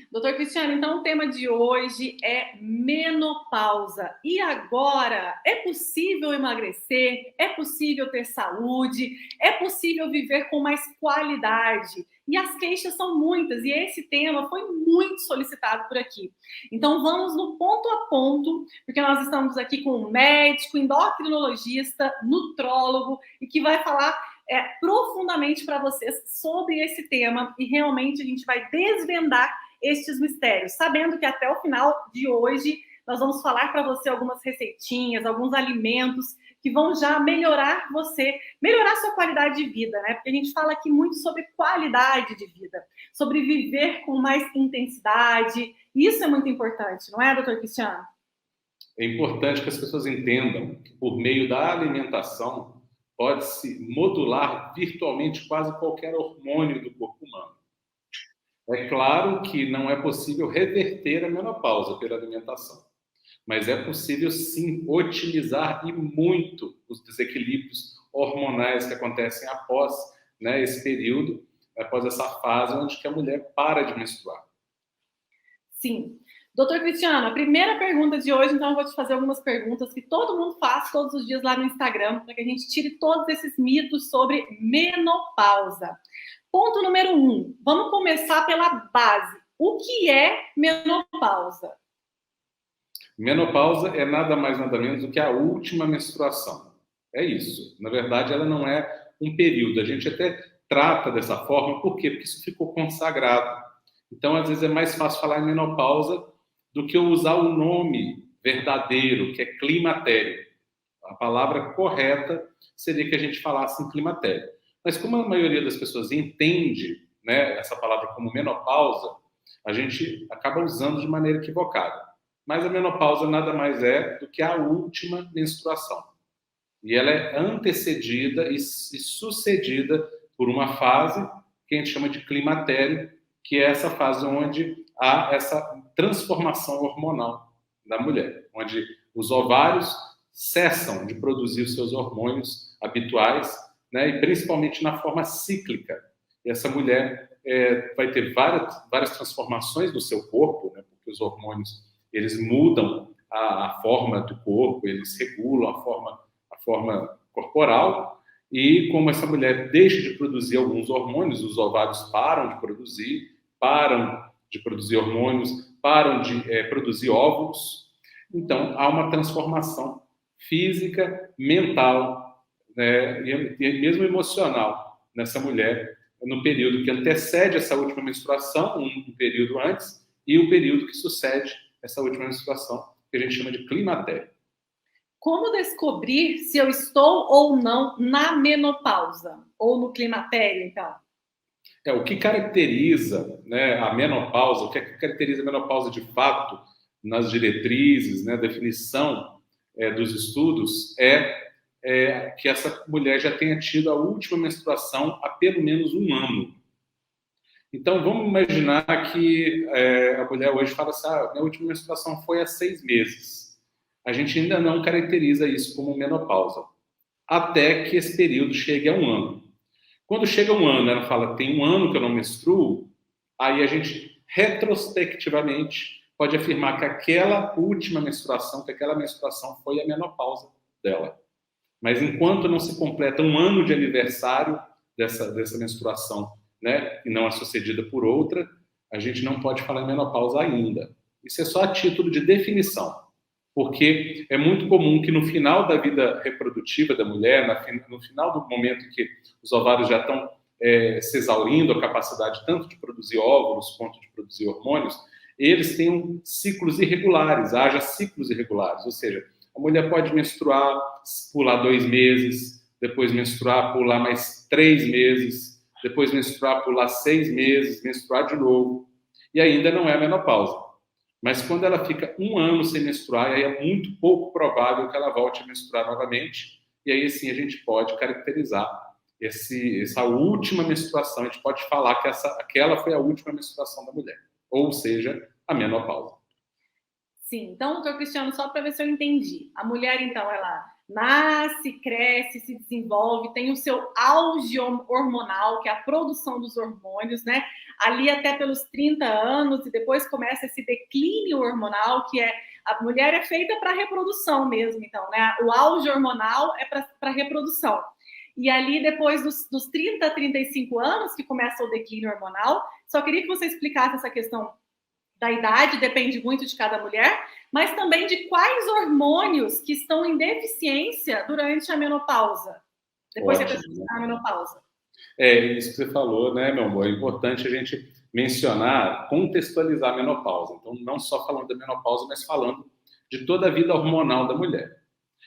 Doutor Cristiano, então o tema de hoje é menopausa. E agora, é possível emagrecer? É possível ter saúde? É possível viver com mais qualidade? E as queixas são muitas, e esse tema foi muito solicitado por aqui. Então vamos no ponto a ponto, porque nós estamos aqui com um médico, endocrinologista, nutrólogo, e que vai falar profundamente para vocês sobre esse tema, e realmente a gente vai desvendar estes mistérios, sabendo que até o final de hoje nós vamos falar para você algumas receitinhas, alguns alimentos que vão já melhorar você, melhorar sua qualidade de vida, né? Porque a gente fala aqui muito sobre qualidade de vida, sobre viver com mais intensidade. Isso é muito importante, não é, doutor Cristiano? É importante que as pessoas entendam que, por meio da alimentação, pode-se modular virtualmente quase qualquer hormônio do corpo humano. É claro que não é possível reverter a menopausa pela alimentação, mas é possível, sim, otimizar e muito os desequilíbrios hormonais que acontecem após, né, esse período, após essa fase onde que a mulher para de menstruar. Sim. Doutor Cristiano, a primeira pergunta de hoje, então eu vou te fazer algumas perguntas que todo mundo faz todos os dias lá no Instagram, para que a gente tire todos esses mitos sobre menopausa. Ponto número 1, vamos começar pela base. O que é menopausa? Menopausa é nada mais nada menos do que a última menstruação. É isso. Na verdade, ela não é um período. A gente até trata dessa forma, por quê? Porque isso ficou consagrado. Então, às vezes, é mais fácil falar em menopausa do que usar o nome verdadeiro, que é climatério. A palavra correta seria que a gente falasse em climatério. Mas como a maioria das pessoas entende, né, essa palavra como menopausa, a gente acaba usando de maneira equivocada. Mas a menopausa nada mais é do que a última menstruação. E ela é antecedida e sucedida por uma fase que a gente chama de climatério, que é essa fase onde há essa transformação hormonal da mulher, onde os ovários cessam de produzir os seus hormônios habituais, né, e principalmente na forma cíclica. E essa mulher vai ter várias transformações no seu corpo, né, porque os hormônios eles mudam a forma do corpo, eles regulam a forma corporal, e como essa mulher deixa de produzir alguns hormônios, os ovários param de produzir hormônios, param de produzir óvulos, então há uma transformação física, mental, né, e mesmo emocional nessa mulher, no período que antecede essa última menstruação, um período antes, e o período que sucede essa última menstruação, que a gente chama de climatério. Como descobrir se eu estou ou não na menopausa? Ou no climatério, então? O que caracteriza, né, a menopausa, o que caracteriza a menopausa de fato, nas diretrizes, né, definição dos estudos, é que essa mulher já tenha tido a última menstruação há pelo menos um ano. Então, vamos imaginar que a mulher hoje fala assim, minha última menstruação foi há 6 meses. A gente ainda não caracteriza isso como menopausa, até que esse período chegue a um ano. Quando chega um ano, ela fala, tem um ano que eu não menstruo, aí a gente, retrospectivamente, pode afirmar que aquela última menstruação, que aquela menstruação foi a menopausa dela. Mas enquanto não se completa um ano de aniversário dessa menstruação, né, e não é sucedida por outra, a gente não pode falar em menopausa ainda. Isso é só a título de definição, porque é muito comum que no final da vida reprodutiva da mulher, no final do momento em que os ovários já estão se exaurindo a capacidade tanto de produzir óvulos quanto de produzir hormônios, eles tenham ciclos irregulares, haja ciclos irregulares, ou seja, a mulher pode menstruar, pular 2 meses, depois menstruar, pular mais 3 meses, depois menstruar, pular 6 meses, menstruar de novo, e ainda não é a menopausa. Mas quando ela fica um ano sem menstruar, aí é muito pouco provável que ela volte a menstruar novamente, e aí sim a gente pode caracterizar essa última menstruação, a gente pode falar que aquela foi a última menstruação da mulher, ou seja, a menopausa. Sim, então, doutor Cristiano, só para ver se eu entendi. A mulher, então, ela nasce, cresce, se desenvolve, tem o seu auge hormonal, que é a produção dos hormônios, né? Ali até pelos 30 anos, e depois começa esse declínio hormonal, que é a mulher é feita para reprodução mesmo, então, né? O auge hormonal é para reprodução. E ali, depois dos 30 a 35 anos, que começa o declínio hormonal, só queria que você explicasse essa questão da idade, depende muito de cada mulher, mas também de quais hormônios que estão em deficiência durante a menopausa, depois que a pessoa está na menopausa. É isso que você falou, né, meu amor? É importante a gente mencionar, contextualizar a menopausa. Então, não só falando da menopausa, mas falando de toda a vida hormonal da mulher.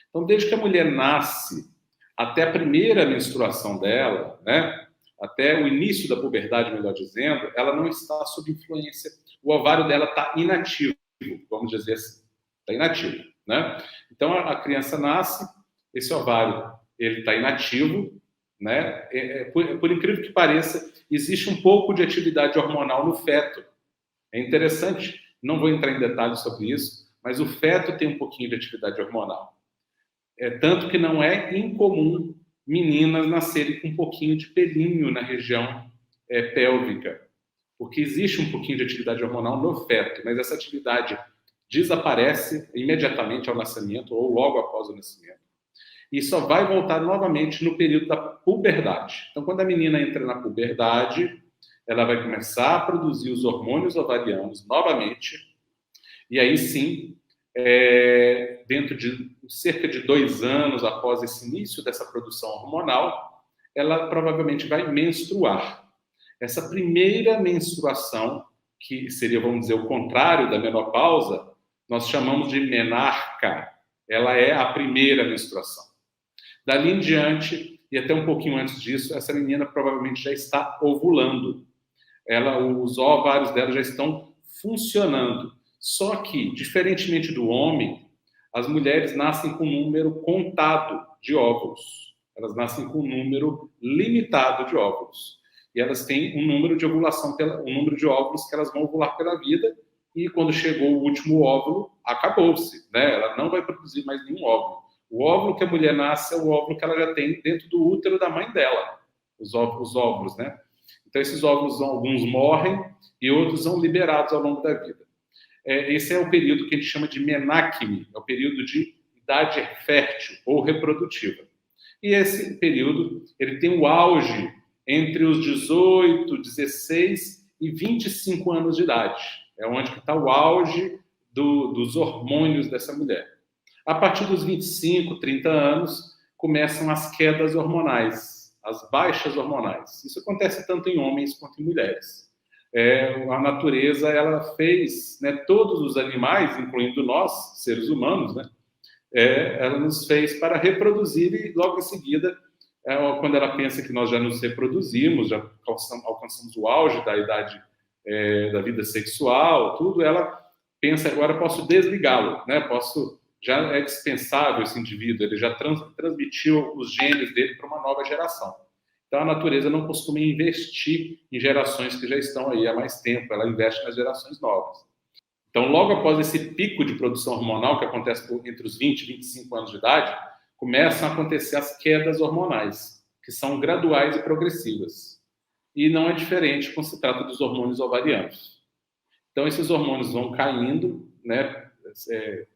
Então, desde que a mulher nasce até a primeira menstruação dela, né, até o início da puberdade, melhor dizendo, ela não está sob influência. O ovário dela está inativo, vamos dizer assim, está inativo, né? Então, a criança nasce, esse ovário ele está inativo, né? Por incrível que pareça, existe um pouco de atividade hormonal no feto. É interessante, não vou entrar em detalhes sobre isso, mas o feto tem um pouquinho de atividade hormonal. Tanto que não é incomum meninas nascerem com um pouquinho de pelinho na região pélvica, porque existe um pouquinho de atividade hormonal no feto, mas essa atividade desaparece imediatamente ao nascimento ou logo após o nascimento. E só vai voltar novamente no período da puberdade. Então, quando a menina entra na puberdade, ela vai começar a produzir os hormônios ovarianos novamente, e aí sim, dentro de cerca de 2 anos após esse início dessa produção hormonal, ela provavelmente vai menstruar. Essa primeira menstruação, que seria, vamos dizer, o contrário da menopausa, nós chamamos de menarca. Ela é a primeira menstruação. Dali em diante, e até um pouquinho antes disso, essa menina provavelmente já está ovulando. Os ovários dela já estão funcionando. Só que, diferentemente do homem, as mulheres nascem com um número contado de óvulos. Elas nascem com um número limitado de óvulos. E elas têm um número de ovulação, um número de óvulos que elas vão ovular pela vida, e quando chegou o último óvulo, acabou-se, né? Ela não vai produzir mais nenhum óvulo. O óvulo que a mulher nasce é o óvulo que ela já tem dentro do útero da mãe dela, os óvulos, né? Então, esses óvulos, alguns morrem e outros são liberados ao longo da vida. Esse é o período que a gente chama de menacme, é o período de idade fértil ou reprodutiva. E esse período, ele tem o auge entre os 18, 16 e 25 anos de idade. É onde está o auge dos hormônios dessa mulher. A partir dos 25, 30 anos, começam as quedas hormonais, as baixas hormonais. Isso acontece tanto em homens quanto em mulheres. A natureza, ela fez, né, todos os animais, incluindo nós, seres humanos, né, ela nos fez para reproduzir e logo em seguida, quando ela pensa que nós já nos reproduzimos, já alcançamos o auge da idade da vida sexual, tudo, ela pensa, agora posso desligá-lo, né, já é dispensável esse indivíduo, ele já transmitiu os genes dele para uma nova geração. Então, a natureza não costuma investir em gerações que já estão aí há mais tempo, ela investe nas gerações novas. Então, logo após esse pico de produção hormonal, que acontece entre os 20 e 25 anos de idade, começam a acontecer as quedas hormonais, que são graduais e progressivas. E não é diferente quando se trata dos hormônios ovarianos. Então, esses hormônios vão caindo, né,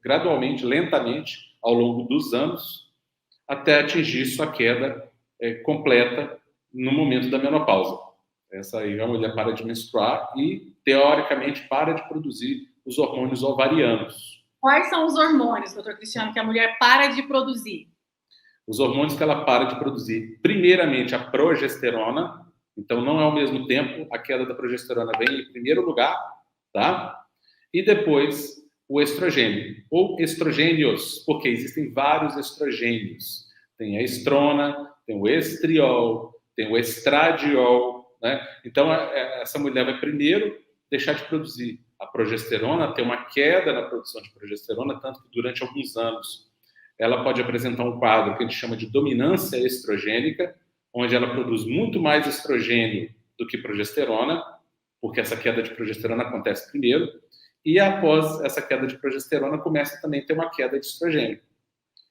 gradualmente, lentamente, ao longo dos anos, até atingir sua queda completa no momento da menopausa. Essa aí a mulher para de menstruar e, teoricamente, para de produzir os hormônios ovarianos. Quais são os hormônios, doutor Cristiano, que a mulher para de produzir? Os hormônios que ela para de produzir, primeiramente, a progesterona. Então, não é ao mesmo tempo, a queda da progesterona vem em primeiro lugar, tá? E depois, o estrogênio, ou estrogênios, porque existem vários estrogênios. Tem a estrona, tem o estriol, tem o estradiol, né? Então, essa mulher vai primeiro deixar de produzir a progesterona, ter uma queda na produção de progesterona, tanto que durante alguns anos ela pode apresentar um quadro que a gente chama de dominância estrogênica, onde ela produz muito mais estrogênio do que progesterona, porque essa queda de progesterona acontece primeiro, e após essa queda de progesterona começa também a ter uma queda de estrogênio.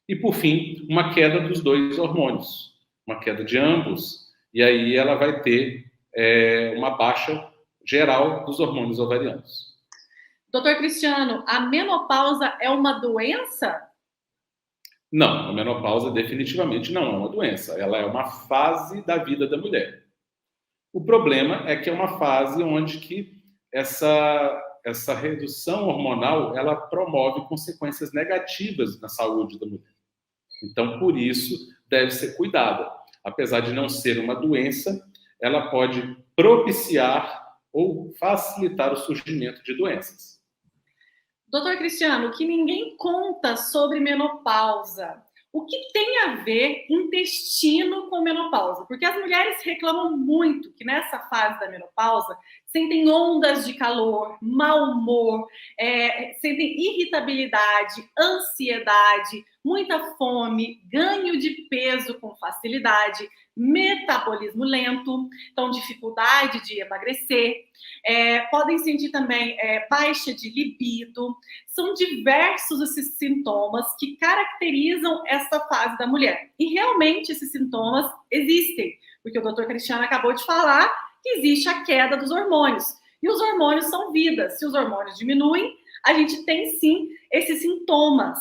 E, por fim, uma queda dos dois hormônios, uma queda de ambos, e aí ela vai ter uma baixa geral dos hormônios ovarianos. Doutor Cristiano, a menopausa é uma doença? Não, a menopausa definitivamente não é uma doença, ela é uma fase da vida da mulher. O problema é que é uma fase onde que essa redução hormonal ela promove consequências negativas na saúde da mulher. Então, por isso, deve ser cuidada. Apesar de não ser uma doença, ela pode propiciar ou facilitar o surgimento de doenças. Doutor Cristiano, o que ninguém conta sobre menopausa? O que tem a ver intestino com menopausa? Porque as mulheres reclamam muito que nessa fase da menopausa sentem ondas de calor, mau humor, sentem irritabilidade, ansiedade, muita fome, ganho de peso com facilidade, metabolismo lento, então dificuldade de emagrecer, podem sentir também baixa de libido. São diversos esses sintomas que caracterizam essa fase da mulher. E realmente esses sintomas existem, porque o doutor Cristiano acabou de falar que existe a queda dos hormônios. E os hormônios são vida. Se os hormônios diminuem, a gente tem sim esses sintomas.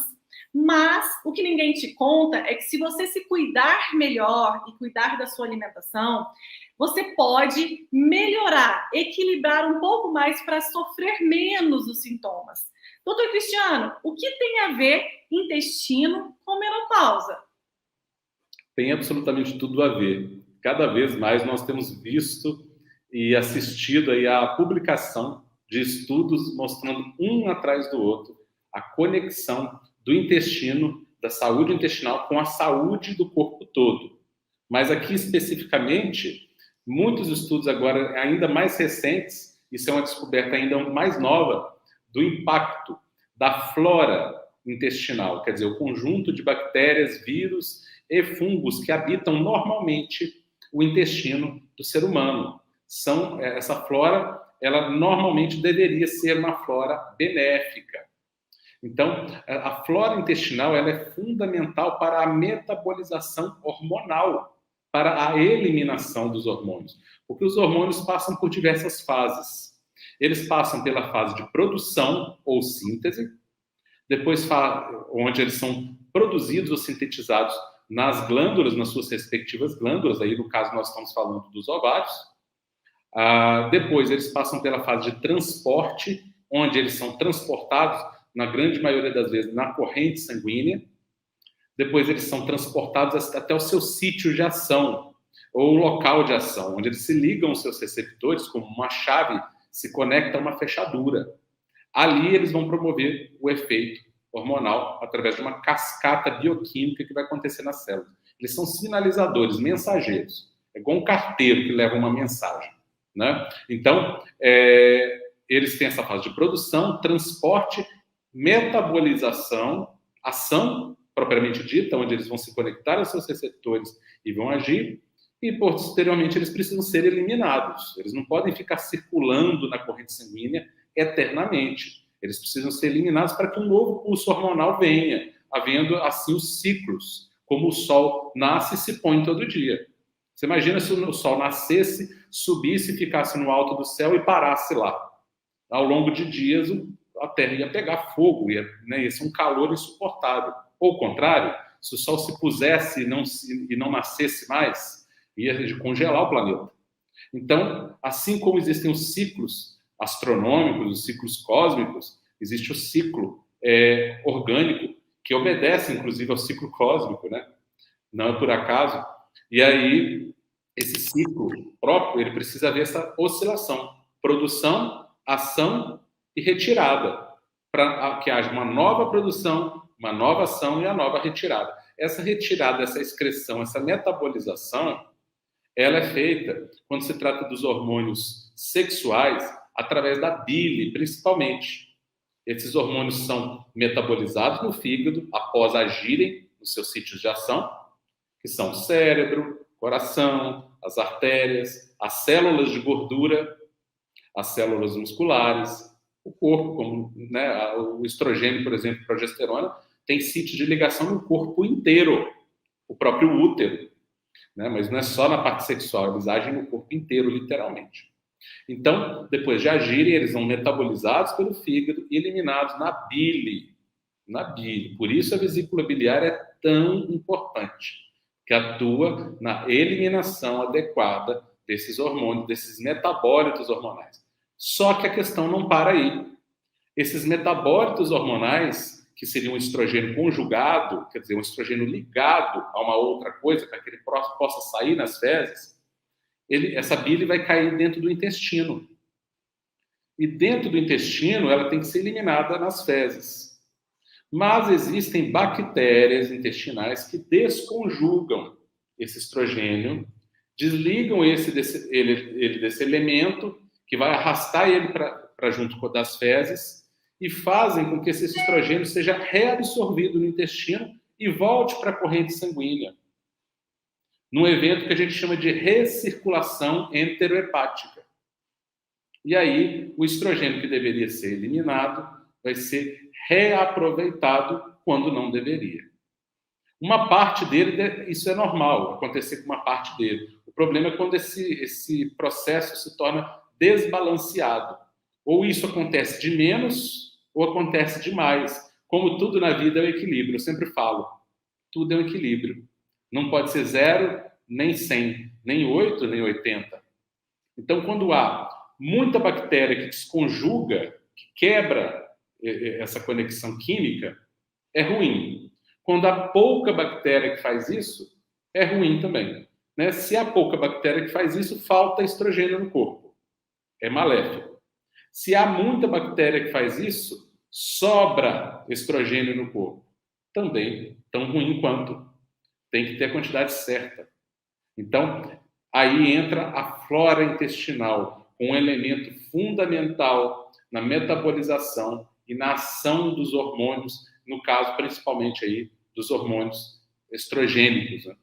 Mas o que ninguém te conta é que se você se cuidar melhor e cuidar da sua alimentação, você pode melhorar, equilibrar um pouco mais para sofrer menos os sintomas. Doutor Cristiano, o que tem a ver intestino com menopausa? Tem absolutamente tudo a ver. Cada vez mais nós temos visto e assistido aí à publicação de estudos mostrando um atrás do outro a conexão do intestino, da saúde intestinal com a saúde do corpo todo. Mas aqui especificamente, muitos estudos agora ainda mais recentes, isso é uma descoberta ainda mais nova, do impacto da flora intestinal, quer dizer, o conjunto de bactérias, vírus e fungos que habitam normalmente o intestino do ser humano. Essa flora, ela normalmente deveria ser uma flora benéfica. Então, a flora intestinal ela é fundamental para a metabolização hormonal, para a eliminação dos hormônios. Porque os hormônios passam por diversas fases. Eles passam pela fase de produção ou síntese, depois onde eles são produzidos ou sintetizados nas glândulas, nas suas respectivas glândulas, aí no caso nós estamos falando dos ovários. Depois eles passam pela fase de transporte, onde eles são transportados na grande maioria das vezes, na corrente sanguínea. Depois eles são transportados até o seu sítio de ação, ou local de ação, onde eles se ligam aos seus receptores, como uma chave se conecta a uma fechadura. Ali eles vão promover o efeito hormonal através de uma cascata bioquímica que vai acontecer nas células. Eles são sinalizadores, mensageiros. É igual um carteiro que leva uma mensagem, né? Então, eles têm essa fase de produção, transporte, metabolização, ação propriamente dita, onde eles vão se conectar aos seus receptores e vão agir, e posteriormente eles precisam ser eliminados. Eles não podem ficar circulando na corrente sanguínea eternamente. Eles precisam ser eliminados para que um novo pulso hormonal venha, havendo assim os ciclos, como o Sol nasce e se põe todo dia. Você imagina se o Sol nascesse, subisse, ficasse no alto do céu e parasse lá. Ao longo de dias, a Terra ia pegar fogo, ia ser um calor insuportável. Ou o contrário, se o Sol se pusesse e não nascesse mais, ia congelar o planeta. Então, assim como existem os ciclos astronômicos, os ciclos cósmicos, existe o ciclo orgânico, que obedece, inclusive, ao ciclo cósmico, né? Não é por acaso. E aí, esse ciclo próprio, ele precisa haver essa oscilação. Produção, ação e retirada, para que haja uma nova produção, uma nova ação e a nova retirada. Essa retirada, essa excreção, essa metabolização, ela é feita quando se trata dos hormônios sexuais através da bile, principalmente. Esses hormônios são metabolizados no fígado após agirem nos seus sítios de ação, que são o cérebro, coração, as artérias, as células de gordura, as células musculares, o corpo, como o estrogênio, por exemplo, progesterona, tem sítio de ligação no corpo inteiro, o próprio útero, né? Mas não é só na parte sexual, eles agem no corpo inteiro, literalmente. Então, depois de agirem, eles são metabolizados pelo fígado e eliminados na bile. Na bile. Por isso a vesícula biliar é tão importante, que atua na eliminação adequada desses hormônios, desses metabólitos hormonais. Só que a questão não para aí. Esses metabólitos hormonais, que seriam um estrogênio conjugado, quer dizer, um estrogênio ligado a uma outra coisa, para que ele possa sair nas fezes, essa bile vai cair dentro do intestino. E dentro do intestino, ela tem que ser eliminada nas fezes. Mas existem bactérias intestinais que desconjugam esse estrogênio, desligam ele desse elemento, que vai arrastar ele para junto das fezes, e fazem com que esse estrogênio seja reabsorvido no intestino e volte para a corrente sanguínea, num evento que a gente chama de recirculação enterohepática. E aí, o estrogênio que deveria ser eliminado vai ser reaproveitado quando não deveria. Uma parte dele, isso é normal, acontecer com uma parte dele. O problema é quando esse processo se torna desbalanceado. Ou isso acontece de menos, ou acontece de mais. Como tudo na vida é um equilíbrio. Eu sempre falo, tudo é um equilíbrio. Não pode ser 0, nem 100, nem 8, nem 80. Então, quando há muita bactéria que desconjuga, que quebra essa conexão química, é ruim. Quando há pouca bactéria que faz isso, é ruim também. Né? Se há pouca bactéria que faz isso, falta estrogênio no corpo. É maléfico. Se há muita bactéria que faz isso, sobra estrogênio no corpo. Também tão ruim quanto. Tem que ter a quantidade certa. Então, aí entra a flora intestinal, um elemento fundamental na metabolização e na ação dos hormônios, no caso, principalmente aí, dos hormônios estrogênicos. Né?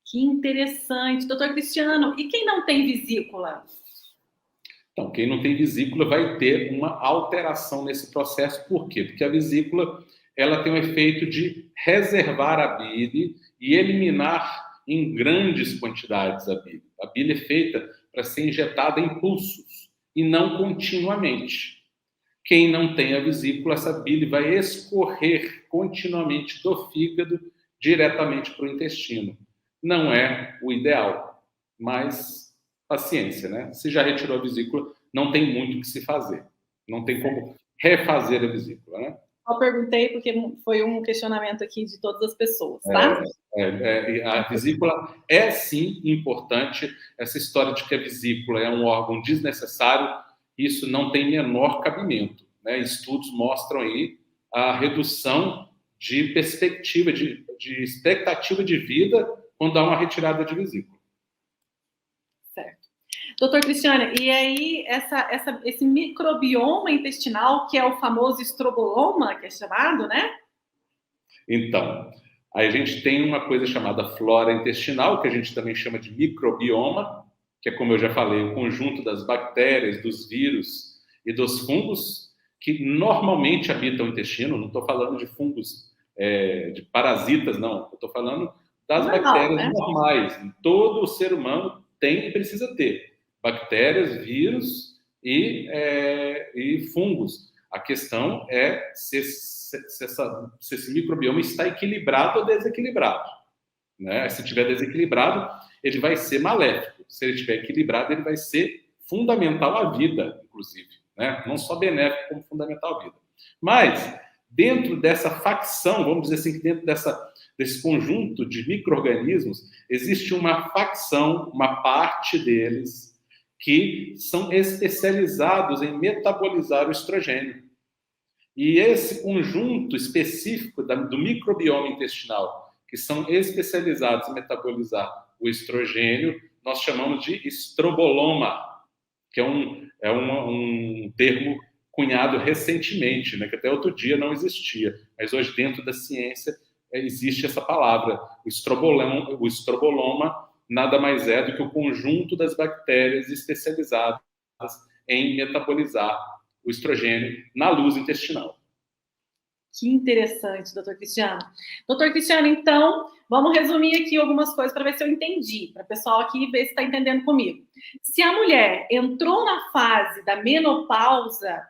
Que interessante. Doutor Cristiano, e quem não tem vesícula? Então, quem não tem vesícula vai ter uma alteração nesse processo. Por quê? Porque a vesícula ela tem o efeito de reservar a bile e eliminar em grandes quantidades a bile. A bile é feita para ser injetada em pulsos e não continuamente. Quem não tem a vesícula, essa bile vai escorrer continuamente do fígado diretamente para o intestino. Não é o ideal, mas paciência, né? Se já retirou a vesícula, não tem muito o que se fazer. Não tem como refazer a vesícula, né? Só perguntei porque foi um questionamento aqui de todas as pessoas, tá? A vesícula é, sim, importante. Essa história de que a vesícula é um órgão desnecessário, isso não tem menor cabimento. Né? Estudos mostram aí a redução de perspectiva, de expectativa de vida quando há uma retirada de vesícula. Certo. Doutor Cristiano, e aí esse microbioma intestinal, que é o famoso estroboloma, que é chamado, né? Então, aí a gente tem uma coisa chamada flora intestinal, que a gente também chama de microbioma, que é, como eu já falei, o conjunto das bactérias, dos vírus e dos fungos, que normalmente habitam o intestino. Não estou falando de fungos, de parasitas, não. Estou falando das bactérias, né? Normais. Todo ser humano tem e precisa ter bactérias, vírus e fungos. A questão é se esse microbioma está equilibrado ou desequilibrado. Né? Se estiver desequilibrado, ele vai ser maléfico. Se ele estiver equilibrado, ele vai ser fundamental à vida, inclusive. Né? Não só benéfico, como fundamental à vida. Mas, dentro dessa facção, vamos dizer assim, dentro desse conjunto de micro-organismos, existe uma facção, uma parte deles, que são especializados em metabolizar o estrogênio. E esse conjunto específico do microbioma intestinal, que são especializados em metabolizar o estrogênio, nós chamamos de estroboloma, que é um termo cunhado recentemente, né, que até outro dia não existia, mas hoje dentro da ciência existe essa palavra. O estroboloma nada mais é do que o conjunto das bactérias especializadas em metabolizar o estrogênio na luz intestinal. Que interessante, doutor Cristiano. Doutor Cristiano, então, vamos resumir aqui algumas coisas para ver se eu entendi, para o pessoal aqui ver se está entendendo comigo. Se a mulher entrou na fase da menopausa,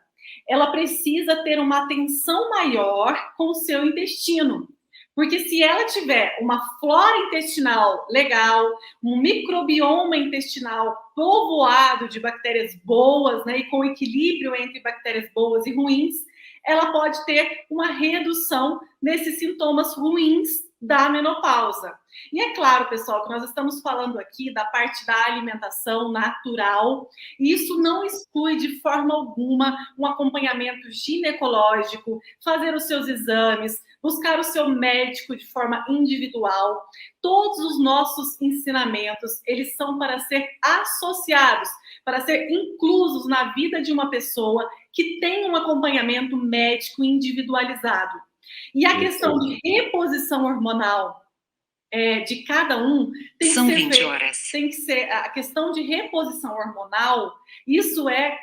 ela precisa ter uma atenção maior com o seu intestino. Porque se ela tiver uma flora intestinal legal, um microbioma intestinal povoado de bactérias boas, né, e com equilíbrio entre bactérias boas e ruins, ela pode ter uma redução nesses sintomas ruins da menopausa. E é claro, pessoal, que nós estamos falando aqui da parte da alimentação natural, e isso não exclui de forma alguma um acompanhamento ginecológico, fazer os seus exames, buscar o seu médico de forma individual. Todos os nossos ensinamentos, eles são para ser associados, para ser inclusos na vida de uma pessoa que tem um acompanhamento médico individualizado. E a questão de reposição hormonal de cada um tem São que ser 20 horas. Tem que ser a questão de reposição hormonal. Isso é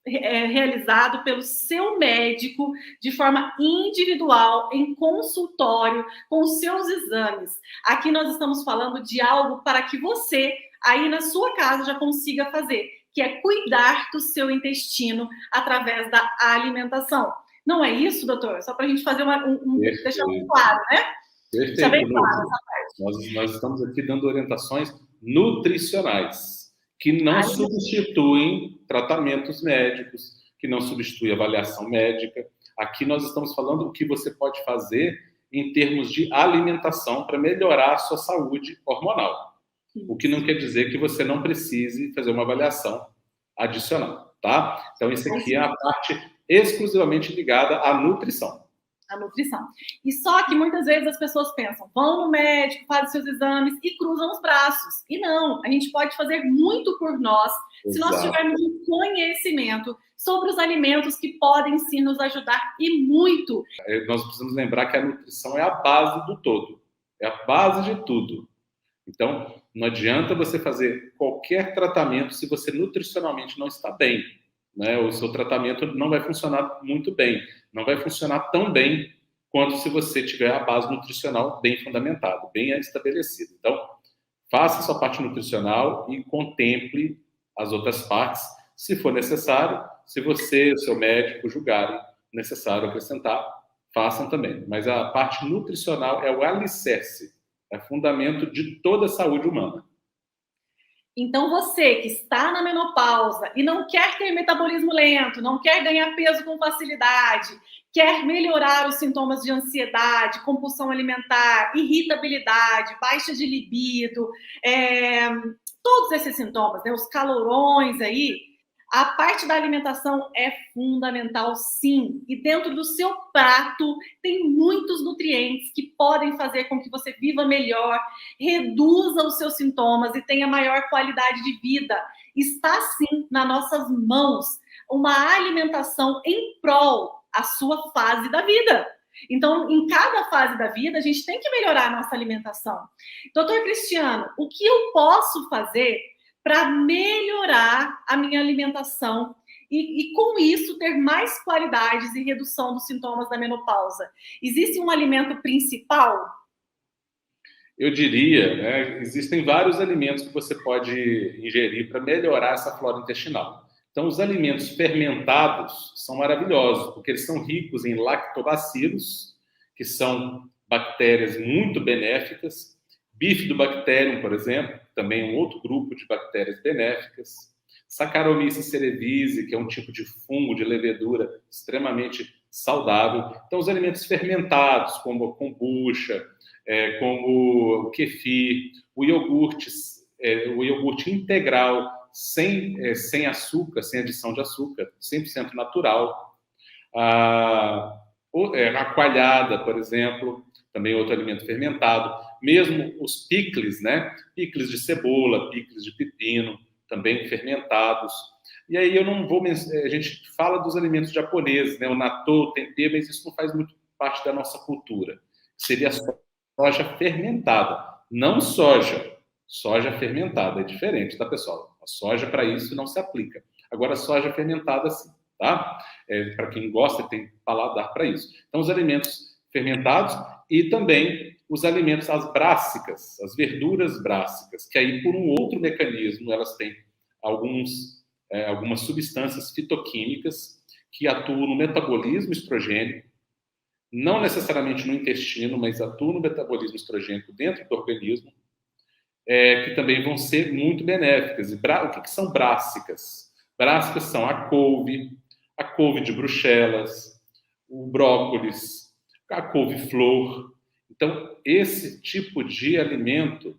realizado pelo seu médico de forma individual, em consultório, com os seus exames. Aqui nós estamos falando de algo para que você, aí na sua casa, já consiga fazer, que é cuidar do seu intestino através da alimentação. Não é isso, doutor? Só para a gente fazer deixar muito claro, né? Perfeito. Deixa bem claro essa parte. Nós estamos aqui dando orientações nutricionais, que não substituem tratamentos médicos, que não substituem avaliação médica. Aqui nós estamos falando o que você pode fazer em termos de alimentação para melhorar a sua saúde hormonal. O que não quer dizer que você não precise fazer uma avaliação adicional, tá? Então, isso aqui é a parte exclusivamente ligada à nutrição. A nutrição. E só que muitas vezes as pessoas pensam, vão no médico, fazem seus exames e cruzam os braços. E não, a gente pode fazer muito por nós, se nós tivermos um conhecimento sobre os alimentos que podem sim nos ajudar e muito. Nós precisamos lembrar que a nutrição é a base do todo, é a base de tudo. Então, não adianta você fazer qualquer tratamento se você nutricionalmente não está bem, né? O seu tratamento não vai funcionar muito bem, não vai funcionar tão bem quanto se você tiver a base nutricional bem fundamentada, bem estabelecida. Então, faça a sua parte nutricional e contemple as outras partes, se for necessário. Se você e o seu médico julgarem necessário acrescentar, façam também. Mas a parte nutricional é o alicerce, é fundamento de toda a saúde humana. Então, você que está na menopausa e não quer ter metabolismo lento, não quer ganhar peso com facilidade, quer melhorar os sintomas de ansiedade, compulsão alimentar, irritabilidade, baixa de libido, todos esses sintomas, né, os calorões aí, a parte da alimentação é fundamental, sim. E dentro do seu prato tem muitos nutrientes que podem fazer com que você viva melhor, reduza os seus sintomas e tenha maior qualidade de vida. Está, sim, nas nossas mãos uma alimentação em prol à sua fase da vida. Então, em cada fase da vida, a gente tem que melhorar a nossa alimentação. Doutor Cristiano, o que eu posso fazer para melhorar a minha alimentação e com isso ter mais qualidades e redução dos sintomas da menopausa? Existe um alimento principal? Eu diria, né, existem vários alimentos que você pode ingerir para melhorar essa flora intestinal. Então, os alimentos fermentados são maravilhosos, porque eles são ricos em lactobacilos, que são bactérias muito benéficas. Bifidobacterium, por exemplo, também é um outro grupo de bactérias benéficas. Saccharomyces cerevisiae, que é um tipo de fungo de levedura extremamente saudável. Então, os alimentos fermentados, como a kombucha, como o kefir, o iogurte integral, sem açúcar, sem adição de açúcar, 100% natural. A coalhada, por exemplo, também outro alimento fermentado. Mesmo os picles, né? Picles de cebola, picles de pepino, também fermentados. E aí a gente fala dos alimentos japoneses, né? O natto, o tempê, mas isso não faz muito parte da nossa cultura. Seria a soja fermentada, não soja. Soja fermentada é diferente, tá, pessoal? A soja, para isso, não se aplica. Agora, a soja fermentada, sim, tá? Para quem gosta, tem paladar para isso. Então, os alimentos fermentados e também os alimentos, as brássicas, as verduras brássicas, que aí, por um outro mecanismo, elas têm algumas substâncias fitoquímicas que atuam no metabolismo estrogênico, não necessariamente no intestino, mas atuam no metabolismo estrogênico dentro do organismo, que também vão ser muito benéficas. E o que são brássicas? Brássicas são a couve de Bruxelas, o brócolis, a couve-flor. Então, esse tipo de alimento,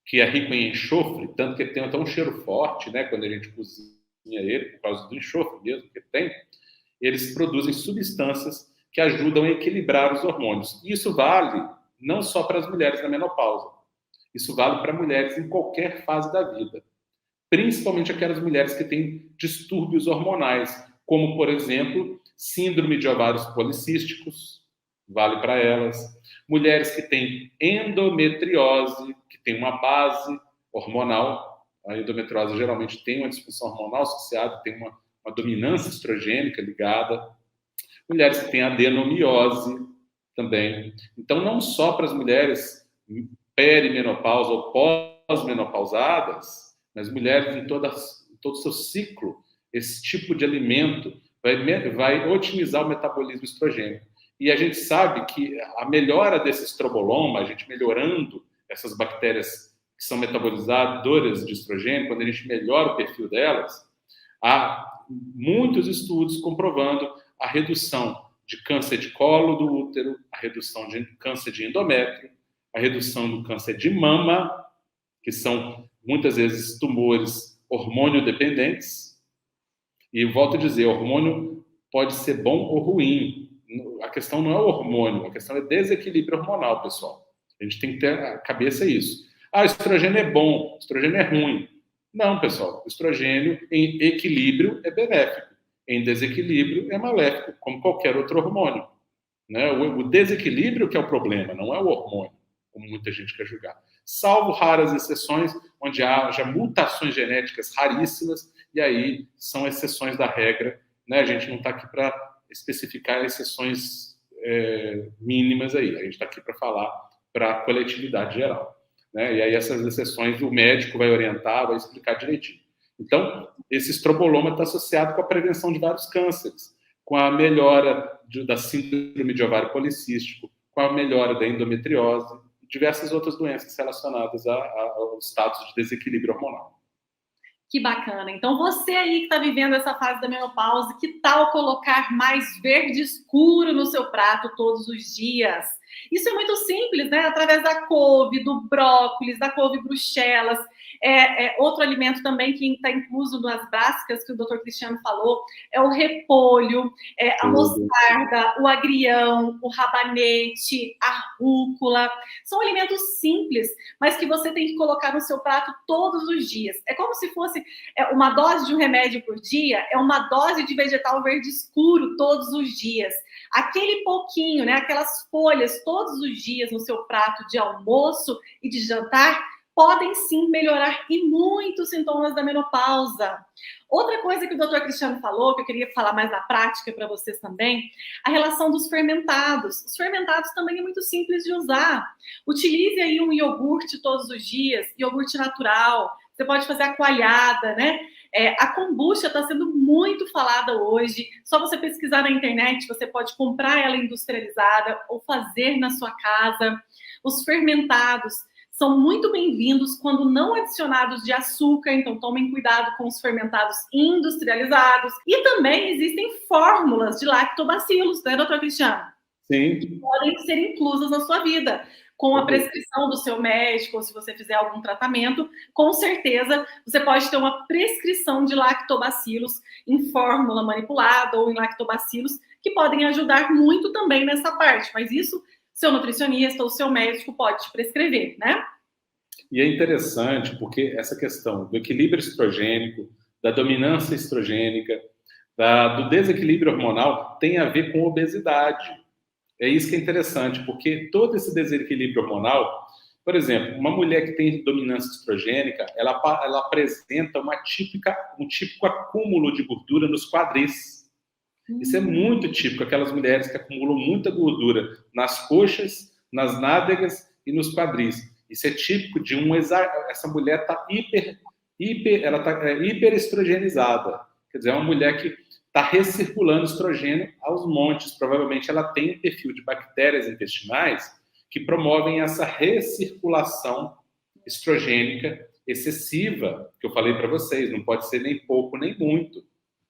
que é rico em enxofre, tanto que tem até um cheiro forte, né, quando a gente cozinha ele, por causa do enxofre mesmo que tem, eles produzem substâncias que ajudam a equilibrar os hormônios. E isso vale não só para as mulheres na menopausa, isso vale para mulheres em qualquer fase da vida, principalmente aquelas mulheres que têm distúrbios hormonais, como, por exemplo, síndrome de ovários policísticos, vale para elas. Mulheres que têm endometriose, que tem uma base hormonal. A endometriose geralmente tem uma disfunção hormonal associada, tem uma dominância estrogênica ligada. Mulheres que têm adenomiose também. Então, não só para as mulheres perimenopausa ou pós-menopausadas, mas mulheres em todo o seu ciclo, esse tipo de alimento vai otimizar o metabolismo estrogênico. E a gente sabe que a melhora desse estroboloma, a gente melhorando essas bactérias que são metabolizadoras de estrogênio, quando a gente melhora o perfil delas, há muitos estudos comprovando a redução de câncer de colo do útero, a redução de câncer de endométrio, a redução do câncer de mama, que são muitas vezes tumores hormônio dependentes. E volto a dizer, hormônio pode ser bom ou ruim. A questão não é o hormônio, a questão é desequilíbrio hormonal, pessoal. A gente tem que ter a cabeça isso. Estrogênio é bom, estrogênio é ruim. Não, pessoal, estrogênio em equilíbrio é benéfico, em desequilíbrio é maléfico, como qualquer outro hormônio. Né? O desequilíbrio que é o problema, não é o hormônio, como muita gente quer julgar. Salvo raras exceções, onde haja mutações genéticas raríssimas, e aí são exceções da regra. Né? A gente não está aqui para especificar exceções mínimas aí, a gente está aqui para falar para a coletividade geral. Né? E aí essas exceções o médico vai orientar, vai explicar direitinho. Então, esse estroboloma está associado com a prevenção de vários cânceres, com a melhora da síndrome de ovário policístico, com a melhora da endometriose e diversas outras doenças relacionadas ao status de desequilíbrio hormonal. Que bacana. Então, você aí que está vivendo essa fase da menopausa, que tal colocar mais verde escuro no seu prato todos os dias? Isso é muito simples, né? Através da couve, do brócolis, da couve Bruxelas. Outro alimento também que está incluso nas brássicas, que o Dr. Cristiano falou, é o repolho, a mostarda, o agrião, o rabanete, a rúcula. São alimentos simples, mas que você tem que colocar no seu prato todos os dias. É como se fosse uma dose de um remédio por dia, é uma dose de vegetal verde escuro todos os dias. Aquele pouquinho, né, aquelas folhas todos os dias no seu prato de almoço e de jantar podem sim melhorar e muito os sintomas da menopausa. Outra coisa que o Dr. Cristiano falou, que eu queria falar mais na prática para vocês também, a relação dos fermentados. Os fermentados também é muito simples de usar. Utilize aí um iogurte todos os dias, iogurte natural. Você pode fazer a coalhada, né? A kombucha está sendo muito falada hoje. Só você pesquisar na internet, você pode comprar ela industrializada ou fazer na sua casa. Os fermentados são muito bem-vindos quando não adicionados de açúcar, então tomem cuidado com os fermentados industrializados. E também existem fórmulas de lactobacilos, né, doutor Cristiano? Sim. Que podem ser inclusas na sua vida. Com a prescrição do seu médico, ou se você fizer algum tratamento, com certeza você pode ter uma prescrição de lactobacilos em fórmula manipulada ou em lactobacilos, que podem ajudar muito também nessa parte. Mas isso, seu nutricionista ou seu médico pode te prescrever, né? E é interessante porque essa questão do equilíbrio estrogênico, da dominância estrogênica, do desequilíbrio hormonal tem a ver com obesidade. É isso que é interessante, porque todo esse desequilíbrio hormonal, por exemplo, uma mulher que tem dominância estrogênica, ela apresenta um típico acúmulo de gordura nos quadris. Isso é muito típico, aquelas mulheres que acumulam muita gordura nas coxas, nas nádegas e nos quadris. Isso é típico de essa mulher está hiperestrogenizada. Quer dizer, é uma mulher que está recirculando estrogênio aos montes. Provavelmente ela tem um perfil de bactérias intestinais que promovem essa recirculação estrogênica excessiva, que eu falei para vocês, não pode ser nem pouco nem muito.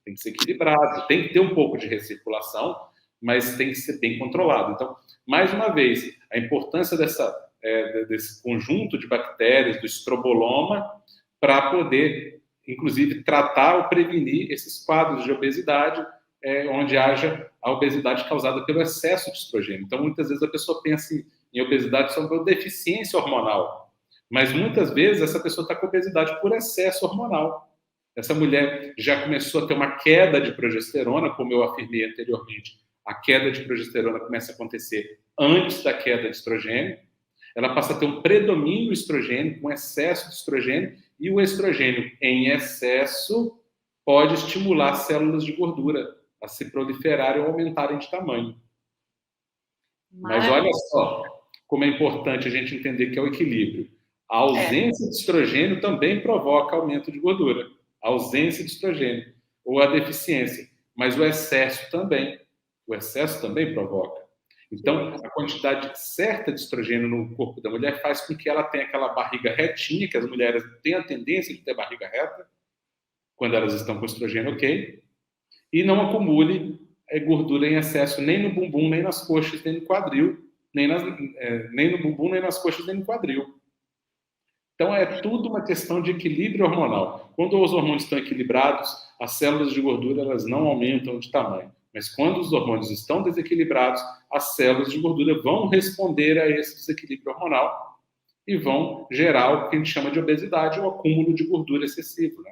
Tem que ser equilibrado, tem que ter um pouco de recirculação, mas tem que ser bem controlado. Então, mais uma vez, a importância desse conjunto de bactérias, do estroboloma, para poder, inclusive, tratar ou prevenir esses quadros de obesidade, onde haja a obesidade causada pelo excesso de estrogênio. Então, muitas vezes a pessoa pensa em obesidade só por deficiência hormonal, mas muitas vezes essa pessoa está com obesidade por excesso hormonal. Essa mulher já começou a ter uma queda de progesterona, como eu afirmei anteriormente. A queda de progesterona começa a acontecer antes da queda de estrogênio. Ela passa a ter um predomínio estrogênio, com excesso de estrogênio, e o estrogênio em excesso pode estimular células de gordura a se proliferarem ou aumentarem de tamanho. Mas olha só como é importante a gente entender que é o equilíbrio. A ausência de estrogênio também provoca aumento de gordura. A ausência de estrogênio ou a deficiência, mas o excesso também. O excesso também provoca. Então, a quantidade certa de estrogênio no corpo da mulher faz com que ela tenha aquela barriga retinha, que as mulheres têm a tendência de ter barriga reta, quando elas estão com estrogênio ok, e não acumule gordura em excesso nem no bumbum, nem nas coxas, nem no quadril, nem no bumbum, nem nas coxas, nem no quadril. Então, é tudo uma questão de equilíbrio hormonal. Quando os hormônios estão equilibrados, as células de gordura elas não aumentam de tamanho. Mas quando os hormônios estão desequilibrados, as células de gordura vão responder a esse desequilíbrio hormonal e vão gerar o que a gente chama de obesidade, ou acúmulo de gordura excessivo, né?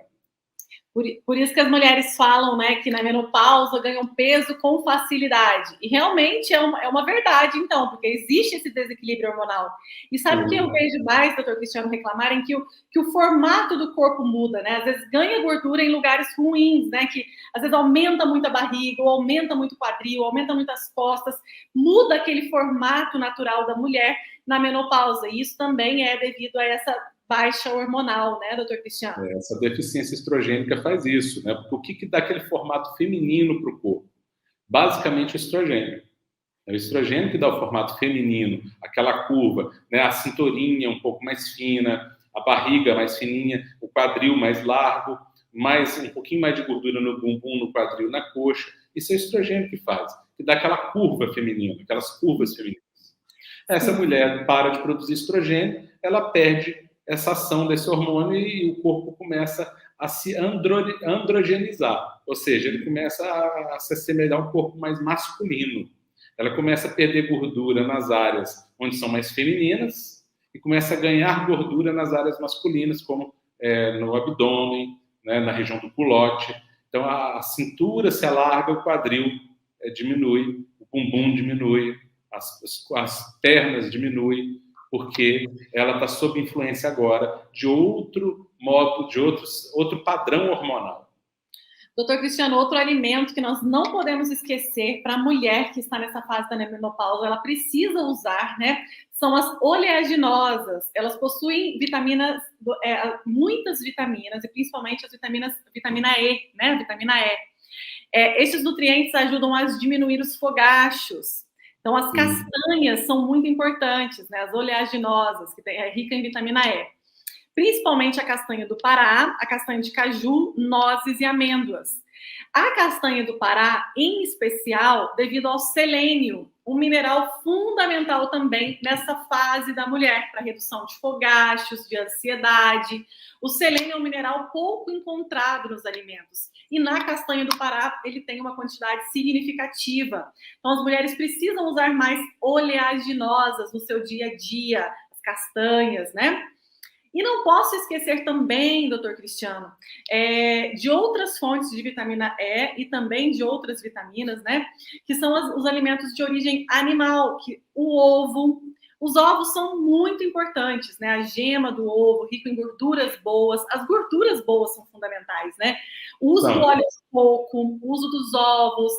Por isso que as mulheres falam, né, que na menopausa ganham peso com facilidade. E realmente é uma verdade, então, porque existe esse desequilíbrio hormonal. E sabe o que eu vejo mais, doutor Cristiano, reclamarem? Que o formato do corpo muda, né? Às vezes ganha gordura em lugares ruins, né? Que às vezes aumenta muito a barriga, ou aumenta muito o quadril, aumenta muito as costas. Muda aquele formato natural da mulher na menopausa. E isso também é devido a essa baixa hormonal, né, doutor Cristiano? Essa deficiência estrogênica faz isso, né? Porque o que dá aquele formato feminino para o corpo? Basicamente o estrogênio. É o estrogênio que dá o formato feminino, aquela curva, né? A cinturinha um pouco mais fina, a barriga mais fininha, o quadril mais largo, um pouquinho mais de gordura no bumbum, no quadril, na coxa. Isso é o estrogênio que faz, que dá aquela curva feminina, aquelas curvas femininas. Essa mulher para de produzir estrogênio, ela perde essa ação desse hormônio e o corpo começa a se androgenizar, ou seja, ele começa a se assemelhar a um corpo mais masculino. Ela começa a perder gordura nas áreas onde são mais femininas e começa a ganhar gordura nas áreas masculinas, como no abdômen, né, na região do culote. Então, a cintura se alarga, o quadril diminui, o bumbum diminui, as pernas diminuem, porque ela está sob influência agora de outro modo, de outro padrão hormonal. Doutor Cristiano, outro alimento que nós não podemos esquecer para a mulher que está nessa fase da menopausa, ela precisa usar, né? São as oleaginosas. Elas possuem vitaminas, muitas vitaminas, e principalmente vitamina E, né? Vitamina E. Esses nutrientes ajudam a diminuir os fogachos. Então, as castanhas são muito importantes, né? As oleaginosas, que é rica em vitamina E. Principalmente a castanha do Pará, a castanha de caju, nozes e amêndoas. A castanha do Pará, em especial, devido ao selênio, um mineral fundamental também nessa fase da mulher, para redução de fogachos, de ansiedade. O selênio é um mineral pouco encontrado nos alimentos. E na castanha do Pará, ele tem uma quantidade significativa. Então, as mulheres precisam usar mais oleaginosas no seu dia a dia, as castanhas, né? E não posso esquecer também, doutor Cristiano, de outras fontes de vitamina E e também de outras vitaminas, né? Que são os alimentos de origem animal, que o ovo. Os ovos são muito importantes, né? A gema do ovo, rico em gorduras boas. As gorduras boas são fundamentais, né? O uso do óleo de coco, o uso dos ovos,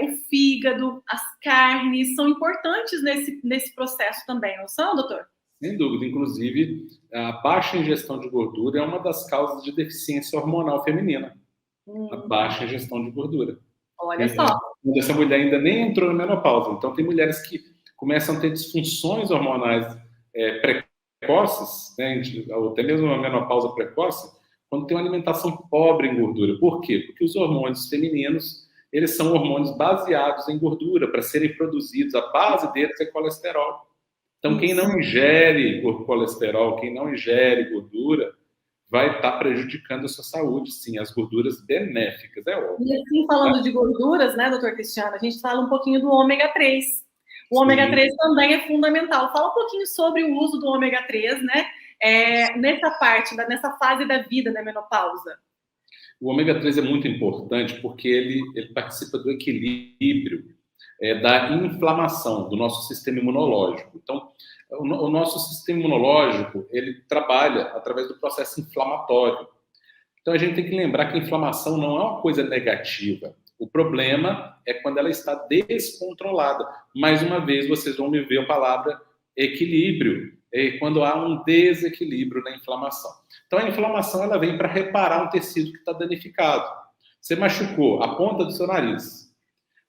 o fígado, as carnes, são importantes nesse processo também, não são, doutor? Sem dúvida. Inclusive, a baixa ingestão de gordura é uma das causas de deficiência hormonal feminina. A baixa ingestão de gordura. Olha só. Essa mulher ainda nem entrou na menopausa. Então, tem mulheres que começam a ter disfunções hormonais precoces, né, ou até mesmo uma menopausa precoce, quando tem uma alimentação pobre em gordura. Por quê? Porque os hormônios femininos, eles são hormônios baseados em gordura, para serem produzidos. A base deles é colesterol. Então, quem não ingere colesterol, quem não ingere gordura, vai estar prejudicando a sua saúde, sim, as gorduras benéficas, é óbvio. E assim, falando de gorduras, né, doutor Cristiano, a gente fala um pouquinho do ômega 3. O ômega 3 também é fundamental. Fala um pouquinho sobre o uso do ômega 3, né, nessa fase da vida da menopausa. O ômega 3 é muito importante porque ele participa do equilíbrio da inflamação do nosso sistema imunológico. Então, o nosso sistema imunológico, ele trabalha através do processo inflamatório. Então, a gente tem que lembrar que a inflamação não é uma coisa negativa. O problema é quando ela está descontrolada. Mais uma vez, vocês vão me ver a palavra equilíbrio, quando há um desequilíbrio na inflamação. Então, a inflamação ela vem para reparar um tecido que está danificado. Você machucou a ponta do seu nariz.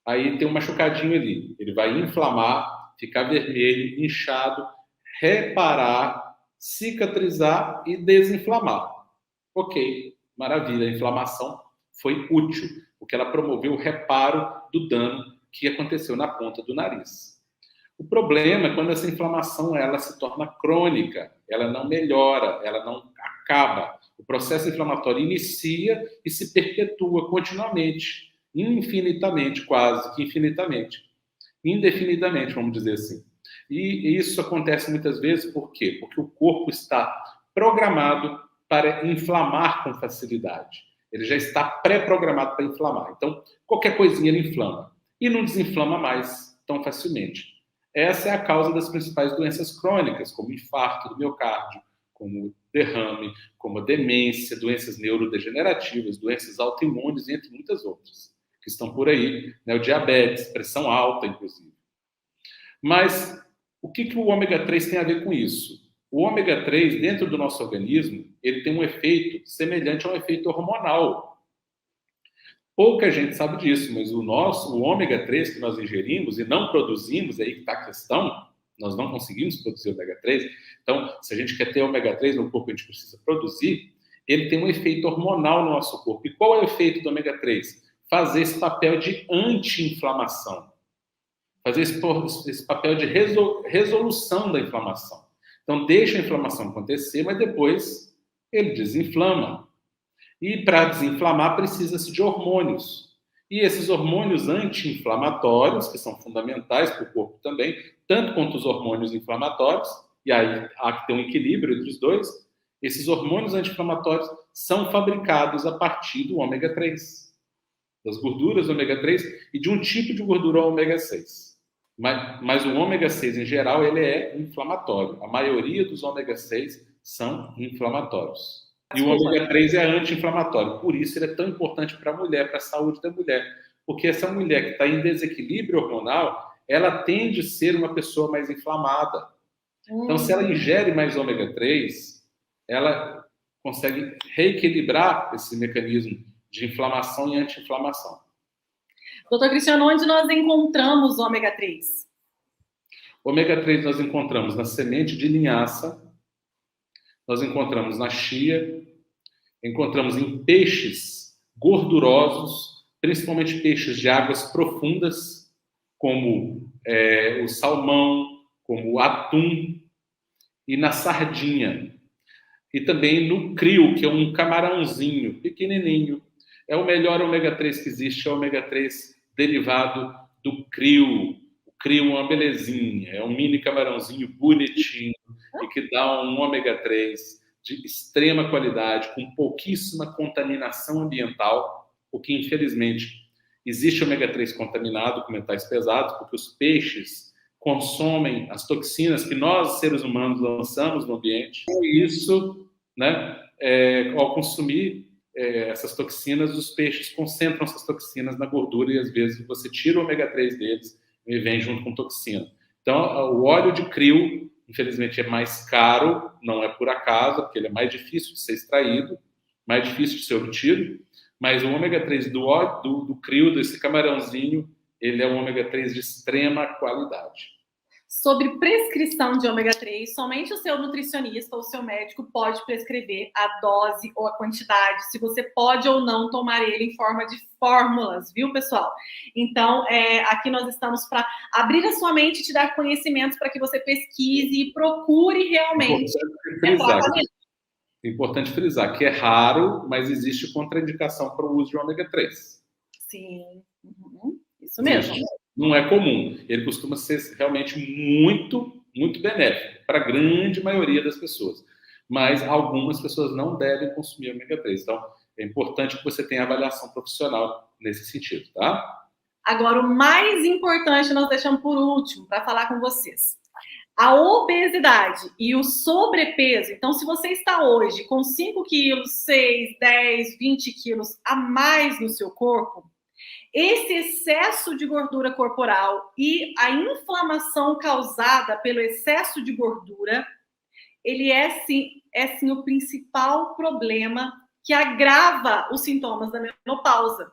Aí tem um machucadinho ali. Ele vai inflamar, ficar vermelho, inchado, reparar, cicatrizar e desinflamar. Ok, maravilha. A inflamação foi útil, porque ela promoveu o reparo do dano que aconteceu na ponta do nariz. O problema é quando essa inflamação ela se torna crônica, ela não melhora, ela não acaba. O processo inflamatório inicia e se perpetua continuamente. Infinitamente, quase que infinitamente. Indefinidamente, vamos dizer assim. E isso acontece muitas vezes, por quê? Porque o corpo está programado para inflamar com facilidade. Ele já está pré-programado para inflamar. Então, qualquer coisinha ele inflama. E não desinflama mais tão facilmente. Essa é a causa das principais doenças crônicas, como infarto do miocárdio, como derrame, como demência, doenças neurodegenerativas, doenças autoimunes, entre muitas outras que estão por aí, né? O diabetes, pressão alta, inclusive. Mas o que o ômega 3 tem a ver com isso? O ômega 3, dentro do nosso organismo, ele tem um efeito semelhante a um efeito hormonal. Pouca gente sabe disso, mas o ômega 3 que nós ingerimos e não produzimos, aí que está a questão, nós não conseguimos produzir ômega 3. Então, se a gente quer ter ômega 3 no corpo, a gente precisa produzir, ele tem um efeito hormonal no nosso corpo. E qual é o efeito do ômega 3? Fazer esse papel de anti-inflamação, fazer esse papel de resolução da inflamação. Então, deixa a inflamação acontecer, mas depois ele desinflama. E para desinflamar, precisa-se de hormônios. E esses hormônios anti-inflamatórios, que são fundamentais para o corpo também, tanto quanto os hormônios inflamatórios, e aí há que ter um equilíbrio entre os dois, esses hormônios anti-inflamatórios são fabricados a partir do ômega 3. Das gorduras ômega 3 e de um tipo de gordura ômega 6. Mas o ômega 6, em geral, ele é inflamatório. A maioria dos ômega 6 são inflamatórios. E o ômega 3 é anti-inflamatório. Por isso ele é tão importante para a mulher, para a saúde da mulher. Porque essa mulher que está em desequilíbrio hormonal, ela tende a ser uma pessoa mais inflamada. Então, se ela ingere mais ômega 3, ela consegue reequilibrar esse mecanismo de inflamação e anti-inflamação. Doutor Cristiano, onde nós encontramos ômega 3? Ômega 3 nós encontramos na semente de linhaça, nós encontramos na chia, encontramos em peixes gordurosos, principalmente peixes de águas profundas, como o salmão, como o atum, e na sardinha. E também no crio, que é um camarãozinho pequenininho. É o melhor ômega 3 que existe, é o ômega 3 derivado do crio. O crio é uma belezinha, é um mini camarãozinho bonitinho e que dá um ômega 3 de extrema qualidade, com pouquíssima contaminação ambiental, porque, infelizmente, existe ômega 3 contaminado com metais pesados, porque os peixes consomem as toxinas que nós, seres humanos, lançamos no ambiente. E isso, né, ao consumir, essas toxinas, os peixes concentram essas toxinas na gordura e às vezes você tira o ômega 3 deles e vem junto com toxina. Então, o óleo de krill, infelizmente, é mais caro, não é por acaso, porque ele é mais difícil de ser extraído, mais difícil de ser obtido, mas o ômega 3 do krill, desse camarãozinho, ele é um ômega 3 de extrema qualidade. Sobre prescrição de ômega 3, somente o seu nutricionista ou o seu médico pode prescrever a dose ou a quantidade, se você pode ou não tomar ele em forma de fórmulas, viu, pessoal? Então, aqui nós estamos para abrir a sua mente e te dar conhecimentos para que você pesquise e procure realmente. Importante frisar que é raro, mas existe contraindicação para o uso de ômega 3. Sim, isso mesmo. Não é comum. Ele costuma ser realmente muito, muito benéfico para a grande maioria das pessoas. Mas algumas pessoas não devem consumir ômega 3. Então, é importante que você tenha avaliação profissional nesse sentido, tá? Agora, o mais importante nós deixamos por último para falar com vocês. A obesidade e o sobrepeso. Então, se você está hoje com 5 quilos, 6, 10, 20 quilos a mais no seu corpo, esse excesso de gordura corporal e a inflamação causada pelo excesso de gordura, ele é sim o principal problema que agrava os sintomas da menopausa.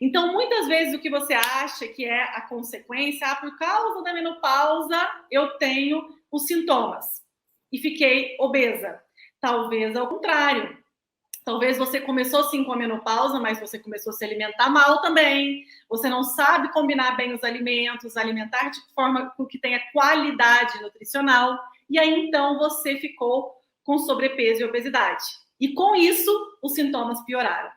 Então, muitas vezes o que você acha que é a consequência, por causa da menopausa eu tenho os sintomas e fiquei obesa. Talvez ao contrário. Talvez você começou sim com a menopausa, mas você começou a se alimentar mal também. Você não sabe combinar bem os alimentos, alimentar de forma que tenha qualidade nutricional. E aí, então, você ficou com sobrepeso e obesidade. E com isso, os sintomas pioraram.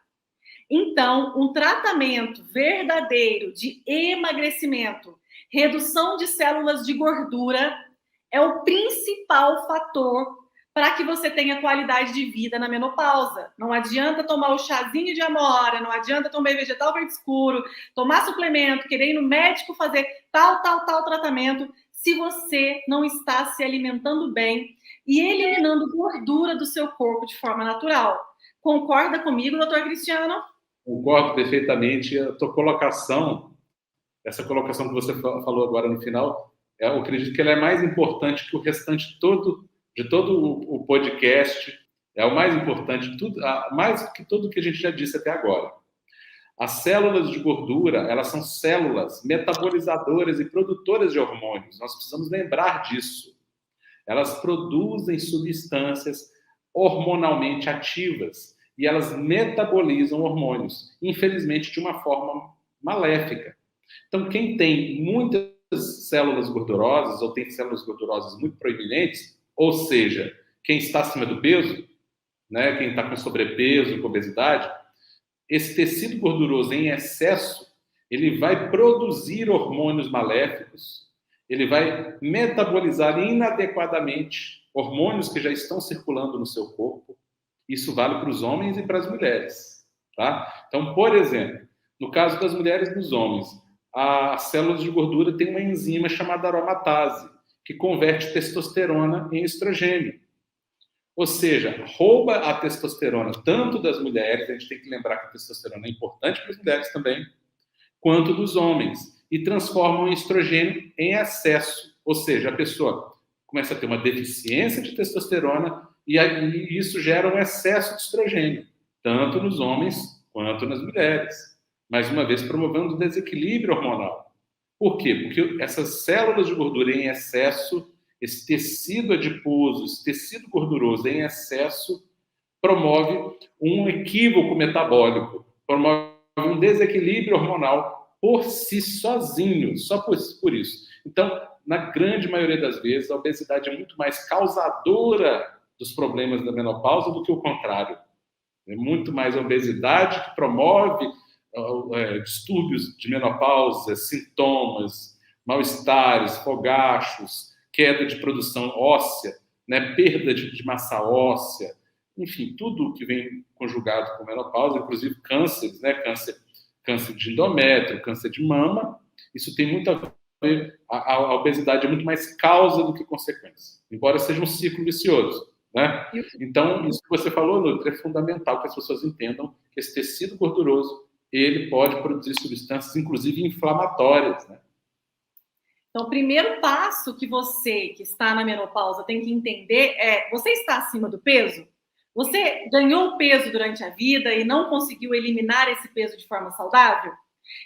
Então, um tratamento verdadeiro de emagrecimento, redução de células de gordura, é o principal fator para que você tenha qualidade de vida na menopausa. Não adianta tomar o chazinho de amora, não adianta tomar vegetal verde escuro, tomar suplemento, querer ir no médico fazer tal tratamento, se você não está se alimentando bem e eliminando gordura do seu corpo de forma natural. Concorda comigo, doutor Cristiano? Concordo perfeitamente. A tua colocação, essa colocação que você falou agora no final, eu acredito que ela é mais importante que o restante todo o podcast, é o mais importante, mais que tudo que a gente já disse até agora. As células de gordura, elas são células metabolizadoras e produtoras de hormônios. Nós precisamos lembrar disso. Elas produzem substâncias hormonalmente ativas e elas metabolizam hormônios, infelizmente de uma forma maléfica. Então, quem tem muitas células gordurosas ou tem células gordurosas muito proeminentes, ou seja, quem está acima do peso, né, quem está com sobrepeso, com obesidade, esse tecido gorduroso em excesso, ele vai produzir hormônios maléficos, ele vai metabolizar inadequadamente hormônios que já estão circulando no seu corpo. Isso vale para os homens e para as mulheres, tá? Então, por exemplo, no caso das mulheres e dos homens, as células de gordura têm uma enzima chamada aromatase, que converte testosterona em estrogênio. Ou seja, rouba a testosterona tanto das mulheres, a gente tem que lembrar que a testosterona é importante para as mulheres também, quanto dos homens, e transforma o estrogênio em excesso. Ou seja, a pessoa começa a ter uma deficiência de testosterona e isso gera um excesso de estrogênio, tanto nos homens quanto nas mulheres. Mais uma vez, promovendo um desequilíbrio hormonal. Por quê? Porque essas células de gordura em excesso, esse tecido adiposo, esse tecido gorduroso em excesso, promove um equívoco metabólico, promove um desequilíbrio hormonal por si sozinho, só por isso. Então, na grande maioria das vezes, a obesidade é muito mais causadora dos problemas da menopausa do que o contrário. É muito mais a obesidade que promove distúrbios de menopausa, sintomas, mal-estares, fogachos, queda de produção óssea, né, perda de massa óssea, enfim, tudo que vem conjugado com menopausa, inclusive cânceres, né, câncer de endométrio, câncer de mama, isso tem muito a ver, a obesidade é muito mais causa do que consequência, embora seja um ciclo vicioso, né? Então, isso que você falou, Nutri, é fundamental que as pessoas entendam que esse tecido gorduroso, ele pode produzir substâncias, inclusive inflamatórias, né? Então, o primeiro passo que você, que está na menopausa, tem que entender é: você está acima do peso? Você ganhou peso durante a vida e não conseguiu eliminar esse peso de forma saudável?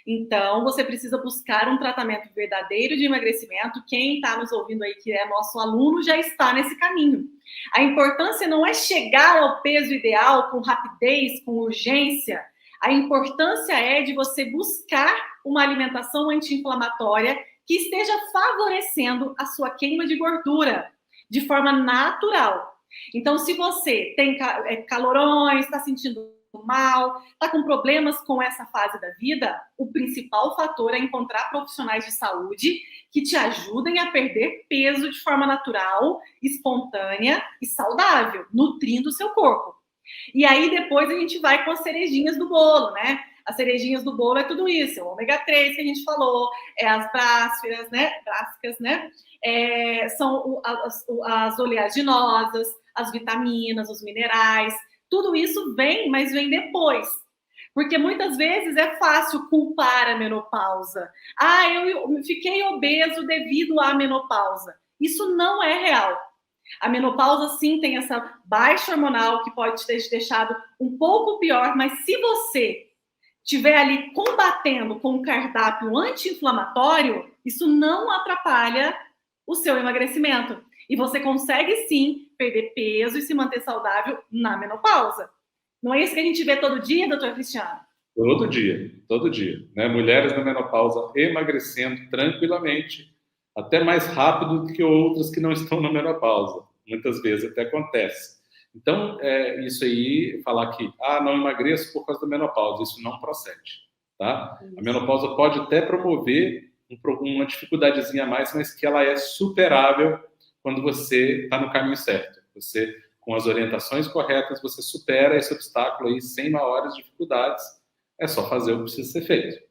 Então, você precisa buscar um tratamento verdadeiro de emagrecimento. Quem está nos ouvindo aí, que é nosso aluno, já está nesse caminho. A importância não é chegar ao peso ideal com rapidez, com urgência. A importância é de você buscar uma alimentação anti-inflamatória que esteja favorecendo a sua queima de gordura de forma natural. Então, se você tem calorões, está sentindo mal, está com problemas com essa fase da vida, o principal fator é encontrar profissionais de saúde que te ajudem a perder peso de forma natural, espontânea e saudável, nutrindo o seu corpo. E aí depois a gente vai com as cerejinhas do bolo, né? As cerejinhas do bolo é tudo isso, é o ômega 3 que a gente falou, é as brásficas, né? São as oleaginosas, as vitaminas, os minerais, tudo isso vem, mas vem depois. Porque muitas vezes é fácil culpar a menopausa. Ah, eu fiquei obeso devido à menopausa. Isso não é real. A menopausa, sim, tem essa baixa hormonal que pode ter te deixado um pouco pior, mas se você estiver ali combatendo com um cardápio anti-inflamatório, isso não atrapalha o seu emagrecimento. E você consegue, sim, perder peso e se manter saudável na menopausa. Não é isso que a gente vê todo dia, doutor Cristiano? Todo dia, né? Mulheres na menopausa emagrecendo tranquilamente, até mais rápido do que outras que não estão na menopausa. Muitas vezes até acontece. Então, isso aí, falar que, não emagreço por causa da menopausa, isso não procede, tá? A menopausa pode até promover uma dificuldadezinha a mais, mas que ela é superável quando você está no caminho certo. Você, com as orientações corretas, você supera esse obstáculo aí sem maiores dificuldades. É só fazer o que precisa ser feito.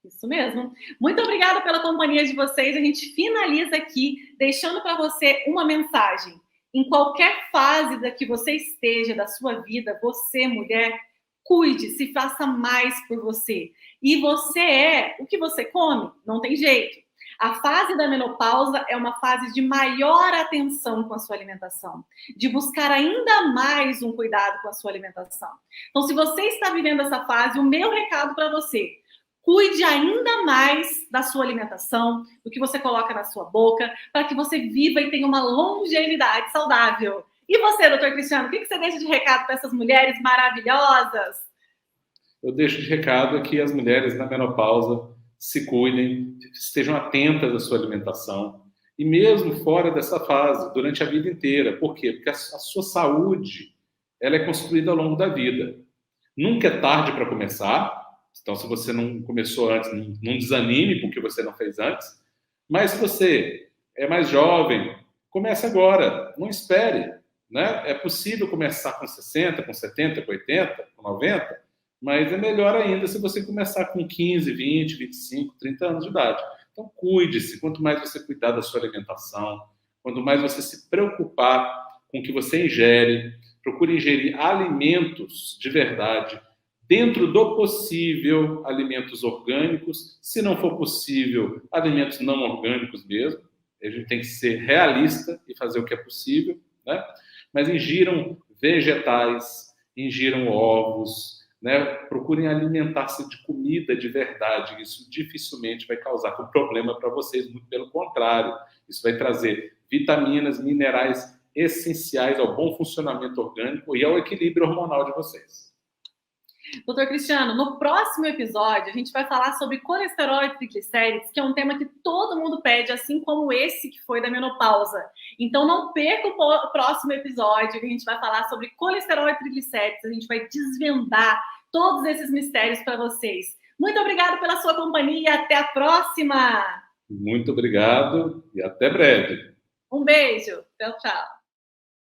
Isso mesmo. Muito obrigada pela companhia de vocês. A gente finaliza aqui deixando para você uma mensagem. Em qualquer fase da que você esteja da sua vida, você, mulher, cuide, se faça mais por você. E você é o que você come, não tem jeito. A fase da menopausa é uma fase de maior atenção com a sua alimentação, de buscar ainda mais um cuidado com a sua alimentação. Então, se você está vivendo essa fase, o meu recado para você: cuide ainda mais da sua alimentação, do que você coloca na sua boca, para que você viva e tenha uma longevidade saudável. E você, doutor Cristiano, o que você deixa de recado para essas mulheres maravilhosas? Eu deixo de recado que as mulheres na menopausa se cuidem, estejam atentas à sua alimentação, e mesmo fora dessa fase, durante a vida inteira. Por quê? Porque a sua saúde, ela é construída ao longo da vida. Nunca é tarde para começar. Então, se você não começou antes, não desanime porque você não fez antes. Mas se você é mais jovem, comece agora, não espere, né? É possível começar com 60, com 70, com 80, com 90, mas é melhor ainda se você começar com 15, 20, 25, 30 anos de idade. Então, cuide-se. Quanto mais você cuidar da sua alimentação, quanto mais você se preocupar com o que você ingere, procure ingerir alimentos de verdade, dentro do possível, alimentos orgânicos. Se não for possível, alimentos não orgânicos mesmo. A gente tem que ser realista e fazer o que é possível, né? Mas ingiram vegetais, ingiram ovos, né? Procurem alimentar-se de comida de verdade. Isso dificilmente vai causar um problema para vocês, muito pelo contrário. Isso vai trazer vitaminas, minerais essenciais ao bom funcionamento orgânico e ao equilíbrio hormonal de vocês. Doutor Cristiano, no próximo episódio a gente vai falar sobre colesterol e triglicérides, que é um tema que todo mundo pede, assim como esse que foi da menopausa. Então não perca o próximo episódio, que a gente vai falar sobre colesterol e triglicérides, a gente vai desvendar todos esses mistérios para vocês. Muito obrigada pela sua companhia e até a próxima! Muito obrigado e até breve. Um beijo. Tchau, tchau.